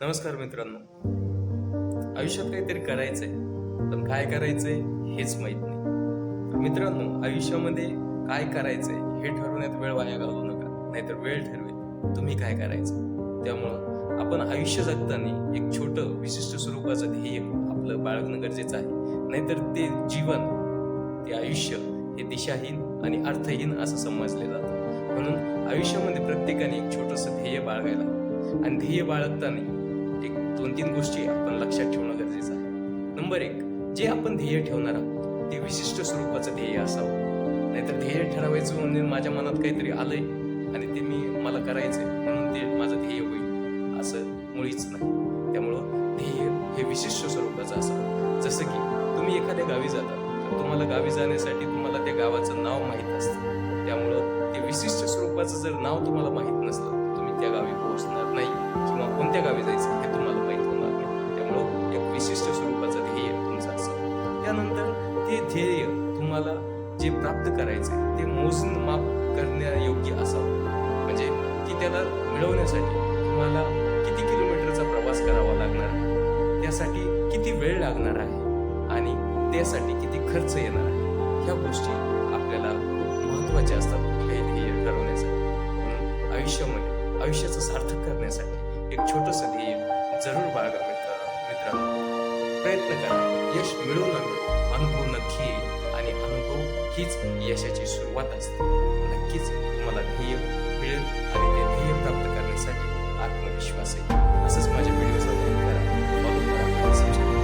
नमस्कार मित्रांनो. आयुष्यात काहीतरी करायचंय, पण काय करायचंय हेच माहित नाही. तर मित्रांनो, आयुष्यामध्ये काय करायचंय हे ठरवण्यात वेळ वाया घालवू नका, नाहीतर वेळ ठरवेल तुम्ही काय करायचं. त्यामुळं आपण आयुष्य जगताना एक छोटं विशिष्ट स्वरूपाचं ध्येय आपलं बाळगणं गरजेचं आहे. नाहीतर ते जीवन, ते आयुष्य हे दिशाहीन आणि अर्थहीन असं समजले जातं. म्हणून आयुष्यामध्ये प्रत्येकाने एक छोटंसं ध्येय बाळगायला हवं. आणि ध्येय बाळगताना एक 2-3 गोष्टी आपण लक्षात ठेवणं गरजेचं आहे. नंबर 1, जे आपण ध्येय ठेवणार आहोत ते विशिष्ट स्वरूपाचं ध्येय असावं. नाहीतर ध्येय ठरवायचं म्हणजे माझ्या मनात काहीतरी आलंय आणि ते मला करायचंय म्हणून ते माझं ध्येय होईल असं मुळीच नाही. त्यामुळं ध्येय हे विशिष्ट स्वरूपाचं असावं. जसं की तुम्ही एखाद्या गावी जाता, तर तुम्हाला गावी जाण्यासाठी तुम्हाला त्या गावाचं नाव माहीत असतं. त्यामुळं ते विशिष्ट स्वरूपाचं जर नाव तुम्हाला माहीत नसलं तर तुम्ही त्या गावी पोहोचणार नाही, किंवा कोणत्या गावी जायचं हे तुम्हाला माहीत होणार नाही. त्यामुळं एक विशिष्ट स्वरूपाचं ध्येय तुमचं असावं. त्यानंतर ते ध्येय तुम्हाला जे प्राप्त करायचंय ते मोजमाप करण्यायोग्य असावं. म्हणजे की त्याला मिळवण्यासाठी तुम्हाला किती किलोमीटरचा प्रवास करावा लागणार आहे, त्यासाठी किती वेळ लागणार आहे आणि त्यासाठी किती खर्च येणार आहे, ह्या गोष्टी आपल्याला खूप महत्त्वाच्या असतात कुठल्याही ध्येय ठरवण्यासाठी. म्हणून आयुष्याचं सार्थक करण्यासाठी एक छोटंसं ध्येय जरूर बाळगा मित्रांनो. प्रयत्न करा, यश मिळो ना मिळो, अनुभव नक्की येईल आणि अनुभव हीच यशाची सुरुवात असते. नक्कीच तुम्हाला ध्येय मिळेल आणि ते ध्येय प्राप्त करण्यासाठी आत्मविश्वास आहे. असंच माझ्या व्हिडिओ करा, फॉलो करा, सबस्क्राईब